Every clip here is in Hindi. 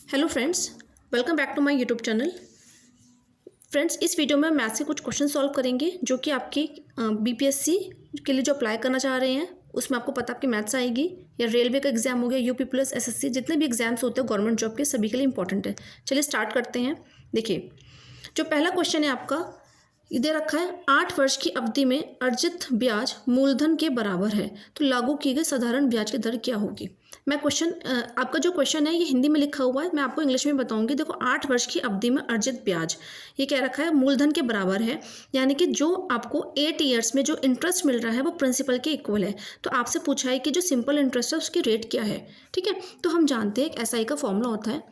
Hello friends, welcome back to my YouTube channel. Friends, इस वीडियो में मैथ्स के कुछ क्वेश्चन सॉल्व करेंगे जो कि आपकी बीपीएससी के लिए जो अप्लाई करना चाह रहे हैं उसमें आपको पता आपकी मैथ्स आएगी, या रेलवे का एग्जाम हो गया, यूपी प्लस एसएससी, जितने भी एग्जाम्स होते हैं गवर्नमेंट जॉब के सभी के लिए इंपॉर्टेंट है। चलिए स्टार्ट करते हैं। देखिए, जो पहला क्वेश्चन है आपका ये दे रखा है, 8 वर्ष की अवधि में अर्जित ब्याज मूलधन के बराबर है तो लागू की गई साधारण ब्याज की दर क्या होगी। मैं क्वेश्चन आपका जो क्वेश्चन है ये हिंदी में लिखा हुआ है, मैं आपको इंग्लिश में बताऊंगी। देखो, 8 वर्ष की अवधि में अर्जित ब्याज ये कह रखा है मूलधन के बराबर है, यानी कि जो आपको 8 ईयर्स में जो इंटरेस्ट मिल रहा है वो प्रिंसिपल के इक्वल है। तो आपसे पूछा है कि जो सिंपल इंटरेस्ट है उसकी रेट क्या है। ठीक है, तो हम जानते हैं एसआई का फॉर्मूला होता है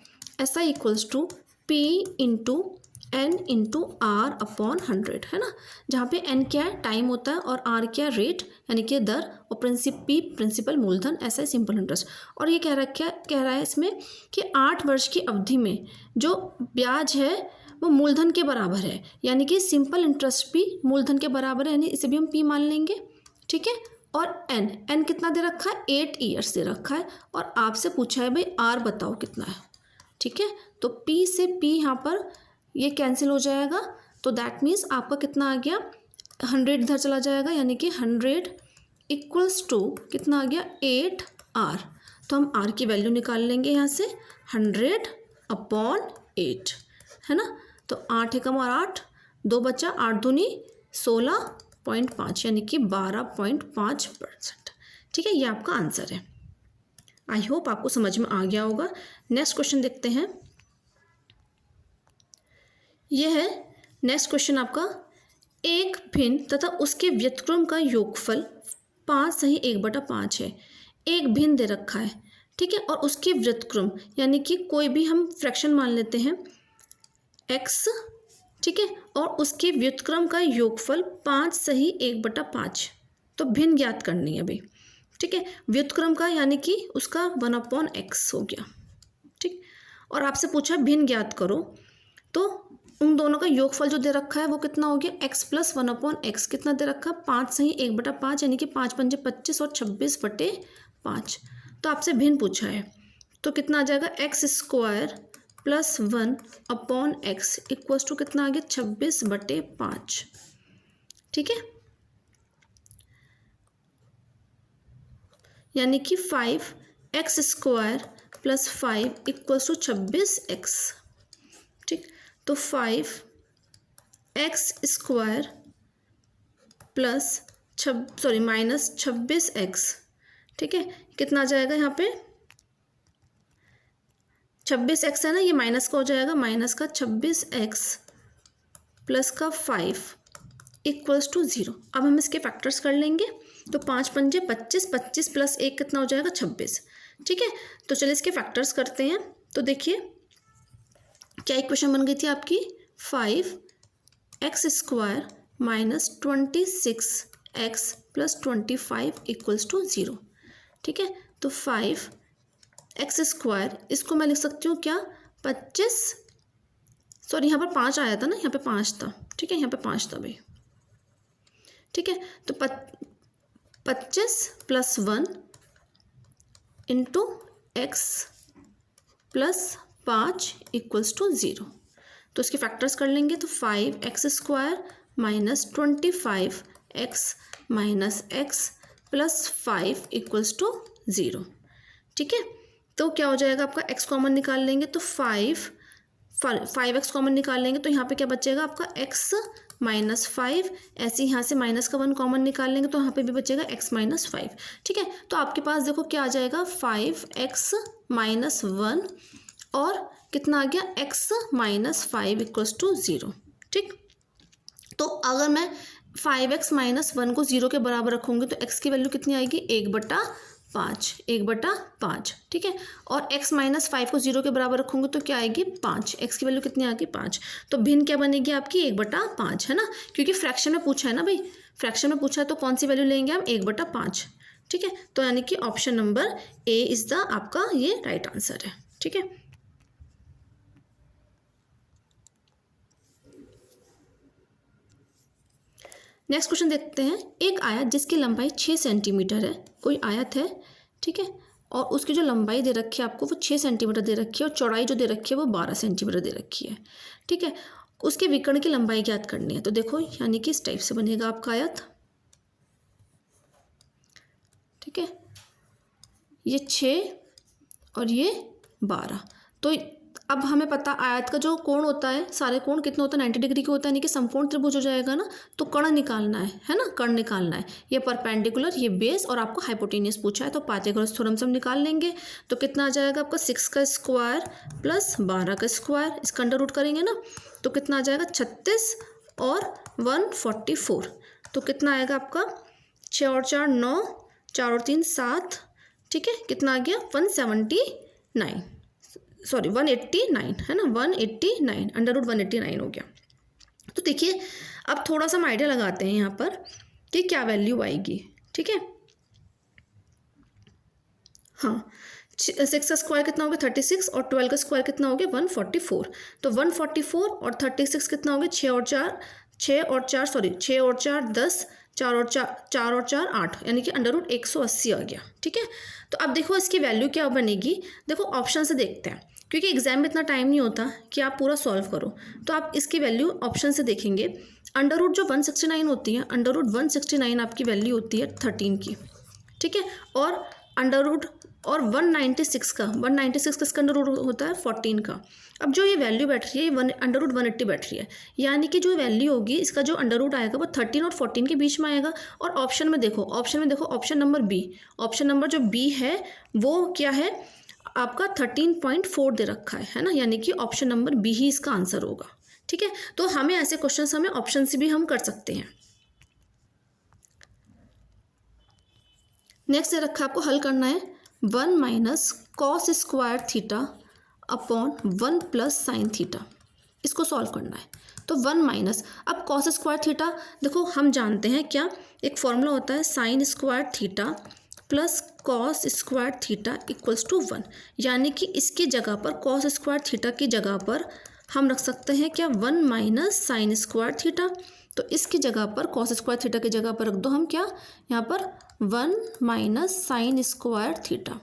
SI equals to P into N into R upon 100, है ना, जहाँ पे N क्या है, टाइम होता है, और R क्या, रेट यानी कि दर, और P प्रिंसिपल मूलधन, SI सिंपल इंटरेस्ट। और ये कह रहा है इसमें कि 8 वर्ष की अवधि में जो ब्याज है वो मूलधन के बराबर है, यानी कि सिंपल इंटरेस्ट भी मूलधन के बराबर है, यानी इसे भी हम P मान लेंगे। ठीक है, और N कितना दे रखा है, 8 ईयर्स दे रखा है, और आपसे पूछा है भाई R बताओ कितना है। ठीक है, तो P से P यहाँ पर ये कैंसिल हो जाएगा, तो दैट मीन्स आपका कितना आ गया, 100 इधर चला जाएगा, यानी कि 100 इक्वल्स टू कितना आ गया, 8R। तो हम R की वैल्यू निकाल लेंगे यहाँ से, 100 अपॉन 8, है ना। तो 8 एकम और 8, 2 बचा, 8 दूनी 16.5, यानी कि 12.5%। ठीक है, ये आपका आंसर है। आई होप आपको समझ में आ गया होगा। नेक्स्ट क्वेश्चन देखते हैं। यह है नेक्स्ट क्वेश्चन आपका, एक भिन्न तथा उसके व्युत्क्रम का योगफल 5 सही 1/5 है। एक भिन्न दे रखा है, ठीक है, और उसके व्युत्क्रम यानी कि कोई भी हम फ्रैक्शन मान लेते हैं x, ठीक है, और उसके व्युत्क्रम का योगफल 5 सही 1/5। तो भिन्न ज्ञात करनी है भाई। ठीक है, व्युत्क्रम का यानी कि उसका 1/x हो गया। ठीक, और आपसे पूछा भिन्न ज्ञात करो, तो उन दोनों का योगफल जो दे रखा है वो कितना हो गया, x प्लस 1/x कितना दे रखा है, 5 सही 1/5, यानी कि 5 पंजे 25 और 26/5। तो आपसे भिन्न पूछा है, तो कितना आ जाएगा, x² plus 1/x equals to कितना आ गया, 26/5। ठीक है, यानी कि 5x² plus 5 equals to 26x। ठीक, तो 5x² प्लस माइनस 26x, ठीक है, कितना आ जाएगा यहाँ पे, 26x है ना, ये माइनस का हो जाएगा, माइनस का 26x प्लस का 5 इक्वल्स टू 0। अब हम इसके फैक्टर्स कर लेंगे, तो 5 पंजे 25, 25 प्लस 1 कितना हो जाएगा, 26। ठीक है, तो चलिए इसके फैक्टर्स करते हैं। तो देखिए क्या इक्वेशन बन गई थी आपकी, 5x² minus 26x plus 25 equals to 0। ठीक है, तो 5x², इसको मैं लिख सकती हूँ क्या, 25, सॉरी यहाँ पर 5 आया था ना, यहाँ पे 5 था। ठीक है, यहाँ पे 5 था भाई। ठीक है, तो 25 plus 1 into x plus 5 equals to 0। तो इसके फैक्टर्स कर लेंगे, तो 5x² minus 25x minus x plus 5 equals to 0। ठीक है, तो क्या हो जाएगा आपका, x कॉमन निकाल लेंगे, तो 5x कॉमन निकाल लेंगे, तो यहाँ पे क्या बचेगा आपका, x माइनस 5, ऐसे यहाँ से माइनस का 1 कॉमन निकाल लेंगे, तो यहाँ पे भी बचेगा x माइनस 5। ठीक है, तो आपके पास देखो क्या आ जाएगा, 5x माइनस 1 और कितना आ गया, x माइनस 5 इक्वल्स टू 0। ठीक, तो अगर मैं 5x माइनस 1 को 0 के बराबर रखूँगी तो x की वैल्यू कितनी आएगी, 1/5। ठीक है, और x माइनस 5 को 0 के बराबर रखूँगी तो क्या आएगी, 5। x की वैल्यू कितनी आ गई, 5। तो भिन्न क्या बनेगी आपकी, 1/5, है ना, क्योंकि फ्रैक्शन में पूछा है ना भाई, फ्रैक्शन में पूछा है तो कौन सी वैल्यू लेंगे हम, 1/5। ठीक है, तो यानी कि option number A is the आपका ये राइट आंसर है। ठीक है, नेक्स्ट क्वेश्चन देखते हैं। एक आयत जिसकी लंबाई 6 सेंटीमीटर है, कोई आयत है, ठीक है, और उसकी जो लंबाई दे रखी है आपको वो 6 सेंटीमीटर दे रखी है और चौड़ाई जो दे रखी है वो 12 सेंटीमीटर दे रखी है। ठीक है, उसके विकर्ण की लंबाई ज्ञात करनी है। तो देखो यानी कि इस टाइप से बनेगा आपका आयत। ठीक है, ये 6 और ये 12। तो अब हमें पता आयत का जो कोण होता है, सारे कोण कितना होता है, 90 डिग्री का होता है, यानी कि समकोण त्रिभुज हो जाएगा ना। तो कर्ण निकालना है ना, कर्ण निकालना है। ये परपेंडिकुलर, ये बेस और आपको हाइपोटेनियस पूछा है, तो पाइथागोरस थ्योरम से हम निकाल लेंगे। तो कितना आ जाएगा आपका 6 का स्क्वायर प्लस 12 का स्क्वायर, इसका अंडर रूट करेंगे ना तो कितना आ जाएगा 36 और 144। तो कितना आएगा आपका 6 और 4 9, 4 और 3 7। ठीक है, कितना आ गया 179, सॉरी 189 है ना, 189, अंडर रूट 189 हो गया। तो देखिए अब थोड़ा सा हम आइडिया लगाते हैं यहाँ पर कि क्या वैल्यू आएगी। ठीक है, हाँ 6 का स्क्वायर कितना हो गया 36 और 12 का स्क्वायर कितना हो गया 144। तो 144 और 36 कितना हो गया 6 और 4 10, 4 और 4 8, यानी कि अंडर रूट 180 आ गया। ठीक है, तो अब देखो इसकी वैल्यू क्या बनेगी। देखो ऑप्शन से देखते हैं, क्योंकि एग्जाम में इतना टाइम नहीं होता कि आप पूरा सॉल्व करो। तो आप इसकी वैल्यू ऑप्शन से देखेंगे। अंडर रूट जो 169 होती है, अंडर रूट 169 आपकी वैल्यू होती है 13 की। ठीक है, और अंडर रूट और 196 का किसका अंडर रूट होता है 14 का। अब जो ये वैल्यू बैठ रही है अंडर रूट 180 बैठ रही है, यानी कि जो वैल्यू होगी इसका जो अंडर रूट आएगा वो 13 और 14 के बीच में आएगा। और ऑप्शन में देखो option number B, option number जो बी है वो क्या है आपका 13.4 दे रखा है ना, यानी कि ऑप्शन नंबर बी ही इसका आंसर होगा। ठीक है, तो हमें ऐसे क्वेश्चन हमें ऑप्शन से भी हम कर सकते हैं। नेक्स्ट दे रखा है आपको हल करना है 1 minus cos square theta upon 1 plus sine theta, इसको सॉल्व करना है। तो 1 माइनस, अब कॉस स्क्वायर थीटा देखो हम जानते हैं क्या, एक फॉर्मूला होता है sine square theta plus cos square theta equals to 1, यानी कि इसकी जगह पर कॉस स्क्वायर थीटा की जगह पर हम रख सकते हैं क्या 1 माइनस साइन स्क्वायर थीटा। तो इसकी जगह पर कॉस स्क्वायर थीटा की जगह पर रख दो हम क्या यहाँ पर 1 minus sign square theta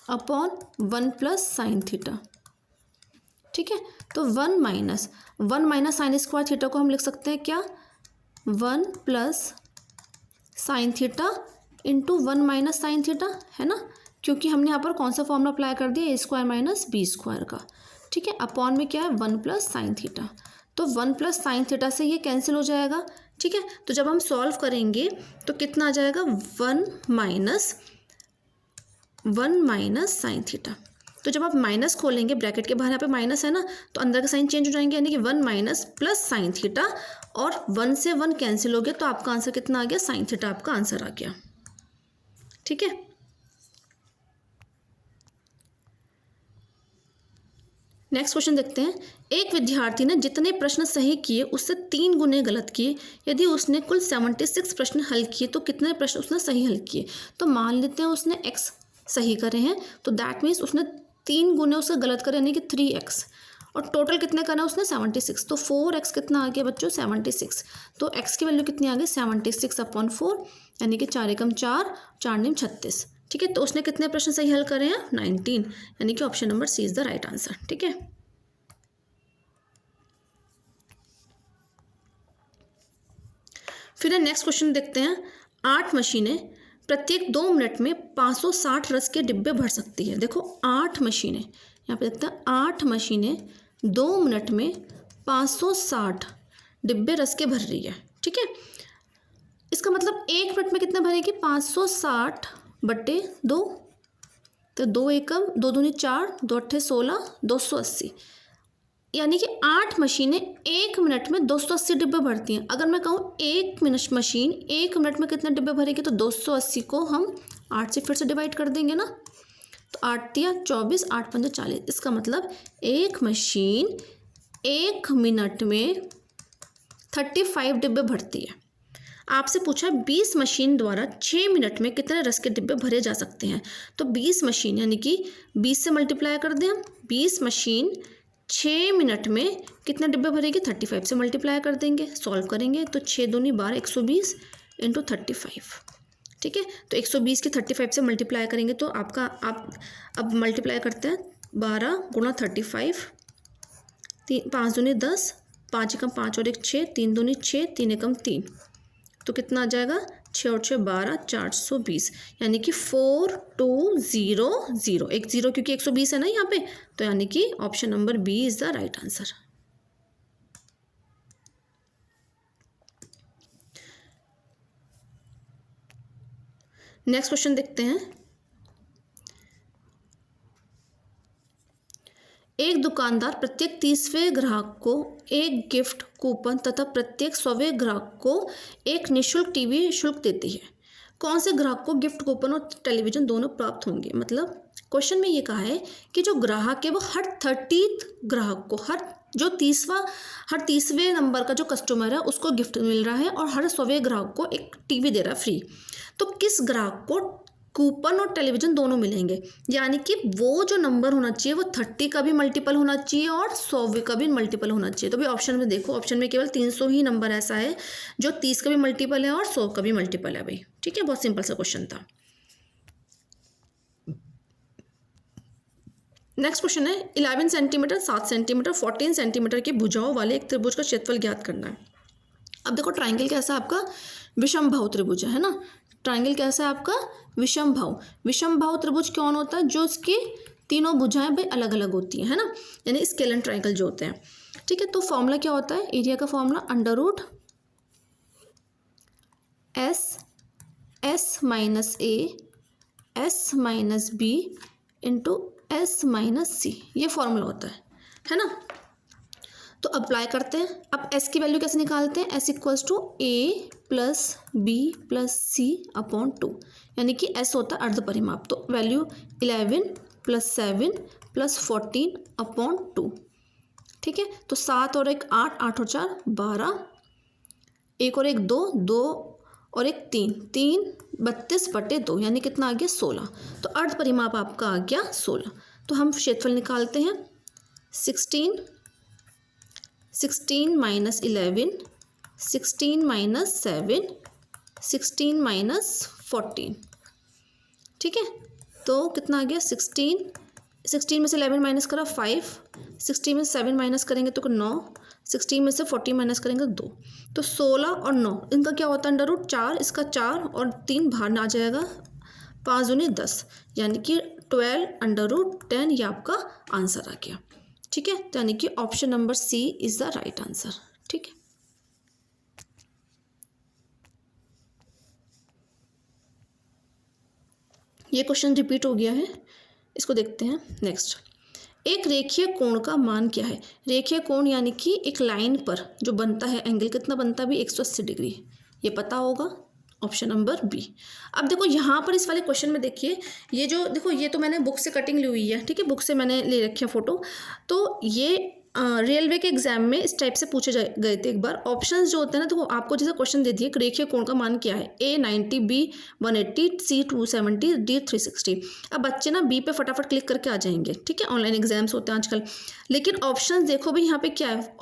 upon 1 plus sine theta. ठीक है, तो 1 माइनस साइन स्क्वायर थीटा को हम लिख सकते हैं क्या 1 plus sine theta into 1 minus sine theta, है ना, क्योंकि हमने यहाँ पर कौन सा फॉर्मूला अप्लाई कर दिया ए स्क्वायर माइनस बी स्क्वायर का। ठीक है, अपॉन में क्या है 1 प्लस साइन थीटा। तो 1 प्लस साइन थीटा से ये कैंसिल हो जाएगा। ठीक है, तो जब हम सॉल्व करेंगे तो कितना आ जाएगा 1 माइनस साइन थीटा। तो जब आप माइनस खोलेंगे ब्रैकेट के बाहर यहाँ पे माइनस है ना, तो अंदर का साइन चेंज हो जाएंगे, यानी कि 1 माइनस प्लस साइन थीटा, और 1 से 1 कैंसिल हो गया, तो आपका आंसर कितना आ गया साइन थीटा आपका आंसर आ गया। ठीक है, नेक्स्ट क्वेश्चन देखते हैं। एक विद्यार्थी ने जितने प्रश्न सही किए उससे 3 गुने गलत किए। यदि उसने कुल 76 प्रश्न हल किए तो कितने प्रश्न उसने सही हल किए। तो मान लेते हैं उसने x सही करे हैं, तो दैट मीन्स उसने 3 गुने उससे गलत करे, यानी कि 3x, और टोटल कितने करना है उसने 76। तो 4x कितना आ गया बच्चों 76। तो x की वैल्यू कितनी आ गई 76 अपॉन 4, यानी कि 4 एकम 4, 4 निम 36। ठीक है, तो उसने कितने प्रश्न सही हल करे हैं 19, यानी कि option number C is the right answer. ठीक है, फिर नेक्स्ट क्वेश्चन देखते हैं। 8 मशीनें प्रत्येक 2 मिनट में 560 रस के डिब्बे भर सकती है। देखो 8 मशीनें, यहाँ पे देखते हैं 8 मशीनें 2 मिनट में 560 डिब्बे रस के भर रही है। ठीक है, इसका मतलब 1 मिनट में कितना भरेगी 560 बटे 2, तो 2 एकम 2 दूनी 4, 2 अट्ठे 16, 280, यानी कि 8 मशीनें 1 मिनट में 280 डिब्बे भरती हैं। अगर मैं कहूँ 1 मशीन 1 मिनट में कितने डिब्बे भरेगी, तो 280 को हम 8 से फिर से डिवाइड कर देंगे ना, तो 8 तिया 24, 8 पंजे 40। इसका मतलब एक मशीन 1 मिनट में 35 डिब्बे भरती है। आपसे पूछा 20 मशीन द्वारा 6 मिनट में कितने रस के डिब्बे भरे जा सकते हैं। तो 20 मशीन यानी कि 20 से मल्टीप्लाई कर दें हम, 20 मशीन 6 मिनट में कितने डिब्बे भरेगी 35 से मल्टीप्लाई कर देंगे, सॉल्व करेंगे तो 6 दूनी 12, 120 इंटू 35। ठीक है। तो 120 की 35 से मल्टीप्लाई करेंगे तो आपका आप अब मल्टीप्लाई करते हैं 12 गुणा 35, 5 दूनी 10, 5 एकम 5 और 1 6, 3 दूनी 6, 3 एकम 3, तो कितना आ जाएगा 6 और 6 12, 420, यानी कि 4200, एक जीरो क्योंकि 120 है ना यहाँ पे, तो यानी कि option number B is the right answer. Next question देखते हैं। एक दुकानदार प्रत्येक 30वें ग्राहक को एक गिफ्ट कूपन तथा प्रत्येक 100वें ग्राहक को एक निःशुल्क टीवी शुल्क देती है। कौन से ग्राहक को गिफ्ट कूपन और टेलीविज़न दोनों प्राप्त होंगे? मतलब क्वेश्चन में ये कहा है कि जो ग्राहक है वो हर 30th ग्राहक को, हर 30वें नंबर का जो कस्टमर है उसको गिफ्ट मिल रहा है और हर 100वें ग्राहक को एक टीवी दे रहा है फ्री। तो किस ग्राहक को कूपन और टेलीविज़न दोनों मिलेंगे? यानी कि वो जो नंबर होना चाहिए वो 30 का भी मल्टीपल होना चाहिए और 100 का भी मल्टीपल होना चाहिए। तो भी ऑप्शन में देखो, ऑप्शन में केवल 300 ही नंबर ऐसा है जो 30 का भी मल्टीपल है और 100 का भी मल्टीपल है भाई। ठीक है, बहुत सिंपल सा क्वेश्चन था। नेक्स्ट क्वेश्चन है 11 सेंटीमीटर, 7 सेंटीमीटर, 14 सेंटीमीटर की भुजाओं वाले एक त्रिभुज का क्षेत्रफल ज्ञात करना है। अब देखो ट्राइंगल कैसा आपका विषमबाहु त्रिभुज है ना। ट्राइंगल कैसा है आपका विषमबाहु। विषमबाहु त्रिभुज कौन होता है? जो उसकी तीनों भुजाएं भाई अलग अलग होती हैं, है ना, यानी स्केलन ट्राइंगल जो होते हैं। ठीक है, तो फॉर्मूला क्या होता है? एरिया का formula under root s minus a s minus b into s minus c, ये फॉर्मूला होता है ना। तो अप्लाई करते हैं। अब s की वैल्यू कैसे निकालते हैं? s equals to A plus B plus C upon 2, यानी कि s होता है अर्ध परिमाप। तो वैल्यू 11 प्लस 7 प्लस 14 अपॉन 2। ठीक है, तो 7 और 1 8, 8 और 4 12, 1 और 1 2, 2 और 1 3, 3 32/2, यानी कितना आ गया 16। तो अर्ध परिमाप आपका आ गया 16। तो हम क्षेत्रफल निकालते हैं। 16 माइनस 11, 16 माइनस 7, 16 माइनस 14। ठीक है, तो कितना आ गया 16 में से 11 माइनस करा 5, 16 में से 7 माइनस करेंगे तो 9, 16 में से 40 माइनस करेंगे 2, तो 16 और 9 इनका क्या होता है अंडर रूट 4, इसका 4 और 3 बाहर ना आ जाएगा, 5 दूनी 10, यानी कि 12 अंडर रूट 10, ये आपका आंसर आ गया। ठीक है, तो यानी कि option number C is the right answer. ठीक है, ये क्वेश्चन रिपीट हो गया है, इसको देखते हैं। नेक्स्ट, एक रेखीय कोण का मान क्या है? रेखीय कोण यानी कि एक लाइन पर जो बनता है एंगल, कितना बनता है भी 180 डिग्री, ये पता होगा, ऑप्शन नंबर बी। अब देखो यहाँ पर इस वाले क्वेश्चन में देखिए, ये जो देखो ये तो मैंने बुक से कटिंग ली हुई है। ठीक है, बुक से मैंने ले रखी है फोटो। तो ये रेलवे के एग्जाम में इस टाइप से पूछे गए थे एक बार। ऑप्शंस जो होते हैं ना, तो आपको जैसे क्वेश्चन दे दिए रेखीय कोण का मान क्या है, ए 90, बी 180, सी 270, डी 360। अब बच्चे ना बी पे फटाफट क्लिक करके आ जाएंगे। ठीक है, ऑनलाइन एग्जाम्स होते हैं आजकल, लेकिन ऑप्शन देखो भाई यहाँ पे क्या है।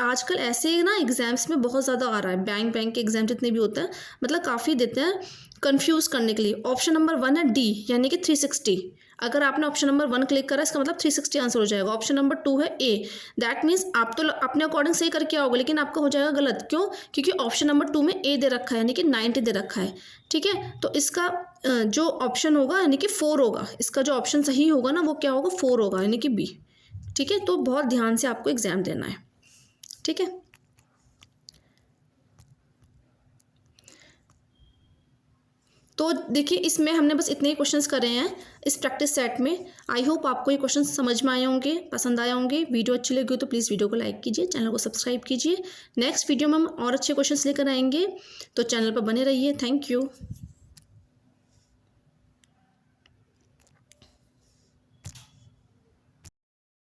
आजकल ऐसे ना एग्जाम्स में बहुत ज़्यादा आ रहा है, बैंक के एग्जाम जितने भी होते हैं, मतलब काफ़ी देते हैं कंफ्यूज करने के लिए। ऑप्शन नंबर 1 है डी, यानी कि 360। अगर आपने ऑप्शन नंबर 1 क्लिक करा, इसका मतलब 360 आंसर हो जाएगा। ऑप्शन नंबर 2 है ए, दैट मीन्स आप तो अपने अकॉर्डिंग सही करके आओगे, लेकिन आपका हो जाएगा गलत। क्यों? क्योंकि ऑप्शन नंबर 2 में ए दे रखा है, यानी कि 90 दे रखा है। ठीक है, तो इसका जो ऑप्शन होगा यानी कि 4 होगा। इसका जो ऑप्शन सही होगा ना वो क्या होगा, 4 होगा, यानी कि बी। ठीक है, तो बहुत ध्यान से आपको एग्जाम देना है। ठीक है, तो देखिए इसमें हमने बस इतने ही क्वेश्चंस करे हैं इस प्रैक्टिस सेट में। आई होप आपको ये क्वेश्चन समझ में आए होंगे, पसंद आए होंगे। वीडियो अच्छी लगी हो तो प्लीज़ वीडियो को लाइक कीजिए, चैनल को सब्सक्राइब कीजिए। नेक्स्ट वीडियो में हम और अच्छे क्वेश्चंस लेकर आएंगे, तो चैनल पर बने रहिए। Thank you.